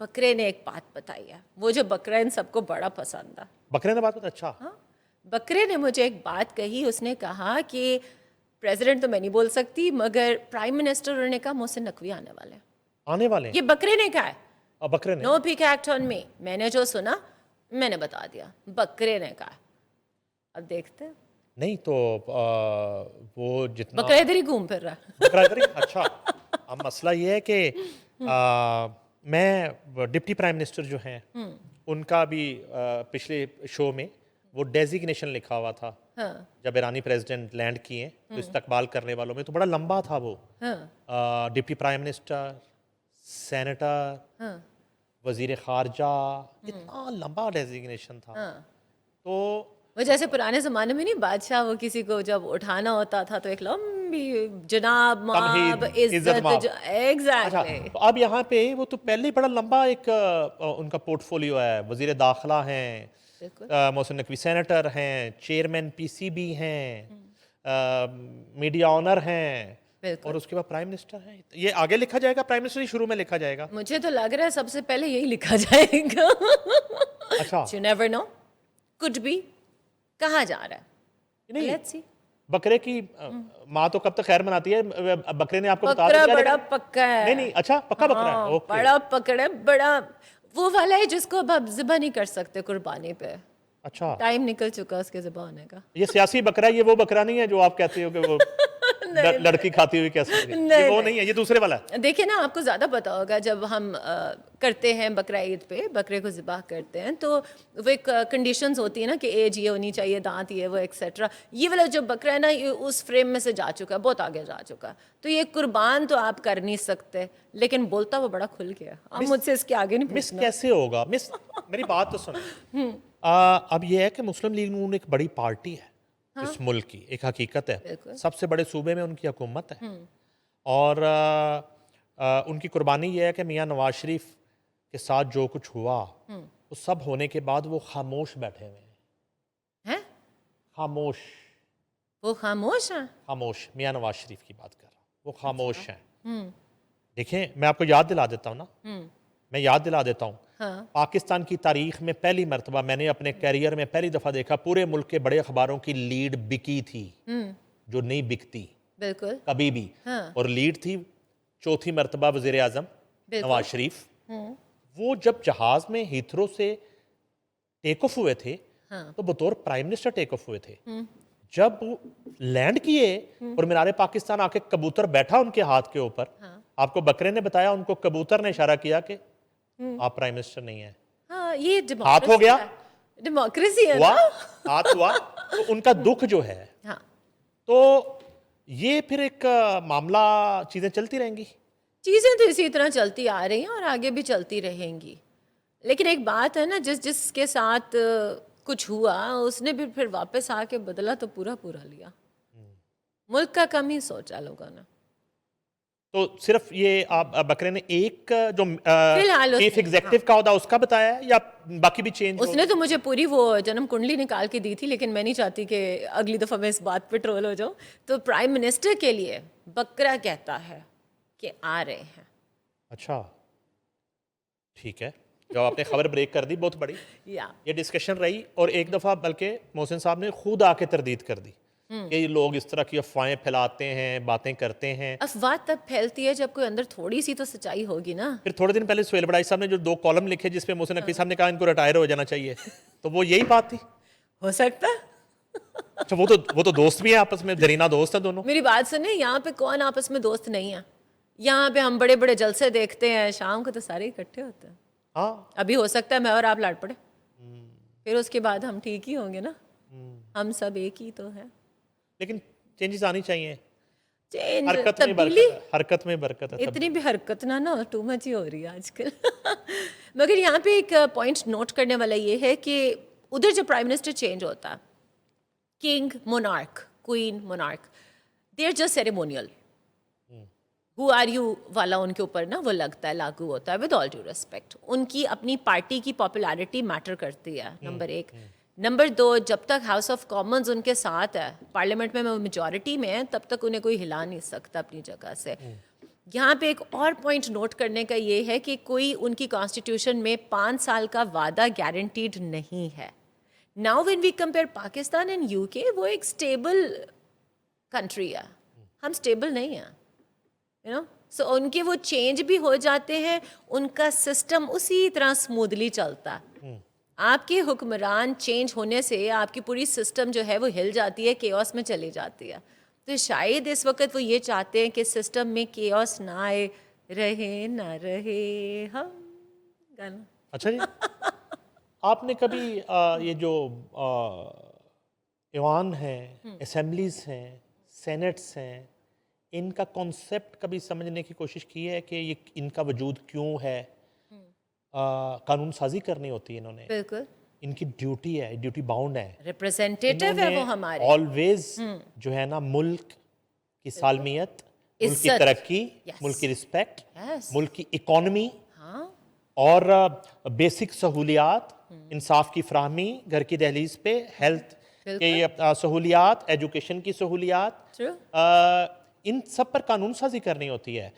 बकरे ने एक बात बताई है, वो जो बकरा इन सबको बड़ा पसंद है। बकरे ने बात बता, अच्छा हाँ, बकरे ने मुझे एक बात कही, उसने कहा कि प्रेसिडेंट तो मैं नहीं बोल सकती मगर प्राइम मिनिस्टर, उन्होंने कहा मोहसिन नकवी आने वाले हैं। आने वाले हैं? ये बकरे ने कहा है, अब बकरे ने no pick act on me. मैंने जो सुना मैंने बता दिया, बकरे ने कहा। अब देखते हैं, नहीं तो वो जितना बकरा इधर ही घूम फिर रहा है। बकरा इधर ही, अच्छा। अब मसला ये है कि मैं डिप्टी प्राइम मिनिस्टर जो हैं उनका भी पिछले शो में वो डेजिग्नेशन लिखा हुआ था। हाँ, जब ईरानी प्रेसिडेंट लैंड किए तो इस्तकबाल करने वालों में तो बड़ा लंबा था वो। हाँ, डिप्टी प्राइम मिनिस्टर, सेनेटर, हाँ, वजीर खारजा, इतना लंबा डेजिग्नेशन था। हाँ। तो वो जैसे पुराने जमाने में नहीं, बादशाह वो किसी को जब उठाना होता था तो एक लंबी जनाब माब तमहीद, इज्जत इज्जत, माब। अच्छा, एग्जैक्टली। तो अब यहाँ पे वो तो पहले ही बड़ा लंबा एक उनका पोर्टफोलियो है। वजीर दाखिला हैं, बिल्कुल। मोहसिन नकवी सेनेटर हैं, चेयरमैन पीसीबी हैं, मीडिया ऑनर हैं, बिल्कुल। और उसके बाद प्राइम मिनिस्टर हैं। ये आगे लिखा जाएगा, प्राइम मिनिस्टर ही शुरू में लिखा जाएगा? मुझे तो लग रहा है सबसे पहले यही लिखा जाएगा। अच्छा, you never know, could be, कहाँ जा रहा है, नहीं लेट्स सी। बकरे की माँ तो कब तक खैर मनाती है। बकरे ने आपको बता बकरा दिया बड़ा लेकिन- पक्का है। नहीं नहीं, अच्छा पक्का बकरा है, हाँ, ओके। बड़ा पकड़ा है, बड़ा वो वाला है जिसको अब आप ज़िबा नहीं कर सकते कुर्बानी पे, अच्छा, टाइम निकल चुका उसके ज़िबा होने का। ये सियासी बकरा है, ये वो बकरा नहीं है जो आप कहते हो कि वो लड़की खाती हुई कैसे लगे? ये नहीं, वो नहीं है, ये दूसरे वाला है। देखिए ना, आपको ज़्यादा पता होगा जब हम करते हैं बकरा ईद पे, बकरे को ज़िबा करते हैं तो वो एक कंडीशंस होती है ना कि एज ये होनी चाहिए, दांत ये वो एक्सेट्रा। ये वाला जो बकरा है ना, ये उस फ्रेम में से जा चुका है, बहुत आगे जा चुका है। तो ये कुर्बान तो आप कर नहीं सकते, लेकिन बोलता वो बड़ा खुल गया। आप मुझसे इसके आगे नहीं मिस पूछना। कैसे होगा मिस? मेरी बात तो सुनो। अब ये है कि मुस्लिम लीग नून एक बड़ी पार्टी है इस मुल्क की, एक हकीकत है। बिल्कुल। सबसे बड़े सूबे में उनकी हुकूमत है, और उनकी कुर्बानी ये है कि मियाँ नवाज शरीफ के साथ जो कुछ हुआ वो सब होने के बाद वो खामोश बैठे हुए हैं। हैं? खामोश, वो खामोश है? खामोश। मियाँ नवाज शरीफ की बात कर रहा हूँ, वो खामोश हैं। देखें, मैं आपको याद दिला देता हूँ ना, मैं याद दिला देता हूँ। हाँ, पाकिस्तान की तारीख में पहली मरतबा मैंने अपने कैरियर में पहली दफ़ा देखा पूरे मुल्क के बड़े अखबारों की लीड बिकी थी, जो नहीं बिकती बिल्कुल। कभी भी। हाँ। और लीड थी चौथी मरतबा वज़ीर आज़म बिल्कुल। नवाज शरीफ। वो जब जहाज में हीथ्रो से टेक ऑफ हुए थे, हाँ। तो बतौर प्राइम मिनिस्टर टेक ऑफ हुए थे। जब वो लैंड किए और मीनारे पाकिस्तान आके कबूतर बैठा उनके हाथ के ऊपर, आपको बकरे ने बताया, उनको कबूतर ने इशारा किया कि आप प्राइम मिनिस्टर नहीं है। हाँ, ये हाथ हो गया, डेमोक्रेसी है हुआ, ना। हाथ हुआ। तो उनका दुख जो है, हाँ, तो ये फिर एक मामला, चीजें चलती रहेंगी। चीज़ें तो इसी तरह चलती आ रही हैं और आगे भी चलती रहेंगी। लेकिन एक बात है ना, जिसके साथ कुछ हुआ उसने भी फिर वापस आके बदला तो पूरा पूरा लिया। मुल्क का कम ही सोचा लोगों ने। तो सिर्फ ये आप बकरे ने एक जो फिलहाल चीफ उसने- एग्जीक्यूटिव का होता उसका बताया है, या बाकी भी चेंज? उसने तो मुझे पूरी वो जन्म कुंडली निकाल के दी थी, लेकिन मैं नहीं चाहती कि अगली दफ़ा मैं इस बात पे ट्रोल हो जाऊँ। तो प्राइम मिनिस्टर के लिए बकरा कहता है कि आ रहे हैं। अच्छा, ठीक है। जब आपने खबर ब्रेक कर दी बहुत बड़ी, या ये डिस्कशन रही, और एक दफ़ा बल्कि मोहसिन साहब ने खुद आके तरदीद कर दी कि ये लोग इस तरह की अफवाहें फैलाते हैं, बातें करते हैं। अफवाह तब फैलती है जब कोई अंदर थोड़ी सी तो सच्चाई होगी ना। फिर थोड़े दिन पहले सुहेल बड़ाई साहब ने जो 2 कॉलम लिखे जिसपे मोहसिन नकवी साहब ने कहा इनको रिटायर हो जाना चाहिए, तो वो यही बात थी। हो सकता है। अच्छा, वो तो दोस्त भी है, आपस में जरीना दोस्त है दोनों। मेरी बात सुने, यहाँ पे कौन आपस में दोस्त नहीं है? यहाँ पे हम बड़े बड़े जलसे देखते हैं, शाम को तो सारे इकट्ठे होते हैं। हाँ, अभी हो सकता है मैं और आप लड़ पड़े, फिर उसके बाद हम ठीक ही होंगे ना। हम सब एक ही तो है। लेकिन चेंजेस आनी चाहिए। चेंज, हरकत में तब्दीली, बरकत है, हरकत में बरकत है। इतनी भी हरकत ना ना टू मच ही हो रही है आजकल। मगर यहाँ पे एक पॉइंट नोट करने वाला ये है कि उधर जब प्राइम मिनिस्टर चेंज होता है, king, monarch, queen, monarch, they are just ceremonial. Who are you वाला उनके ऊपर ना वो लगता है, लागू होता है। विद ऑल ड्यू रिस्पेक्ट, उनकी अपनी पार्टी की पॉपुलैरिटी मैटर करती है, नंबर 1। नंबर 2, जब तक हाउस ऑफ कॉमन्स उनके साथ है, पार्लियामेंट में वो मेजॉरिटी में है, तब तक उन्हें कोई हिला नहीं सकता अपनी जगह से। यहाँ पे एक और पॉइंट नोट करने का ये है कि कोई उनकी कॉन्स्टिट्यूशन में 5 साल का वादा गारंटीड नहीं है. Now when we compare Pakistan and UK, वो एक स्टेबल कंट्री है, हम स्टेबल नहीं हैं, यू नो. सो उनके वो चेंज भी हो जाते हैं, उनका सिस्टम उसी तरह स्मूथली चलता है. आपके हुक्मरान चेंज होने से आपकी पूरी सिस्टम जो है वो हिल जाती है, केओस में चली जाती है. तो शायद इस वक्त वो ये चाहते हैं कि सिस्टम में केओस ना आए, रहे ना रहे हम गाना. अच्छा जी, आपने कभी ये जो ईवान हैं, असेंबलीज हैं, सेनेट्स हैं, इनका कॉन्सेप्ट कभी समझने की कोशिश की है कि ये इनका वजूद क्यों है? कानून साजी करनी होती है इन्होंने, बिल्कुल इनकी ड्यूटी है, ड्यूटी बाउंड है. रिप्रेजेंटेटिव है वो हमारे. ऑलवेज जो है ना, मुल्क की सालमियत, मुल्क की इज्जत. तरक्की, Yes. मुल्क की रिस्पेक्ट, Yes. मुल्क की इकोनॉमी हाँ, और बेसिक सहूलियात, इंसाफ की फराहमी, घर की दहलीज पे, हेल्थ के सहूलियात, एजुकेशन की सहूलियात, True. इन सब पर कानून साजी करनी होती है.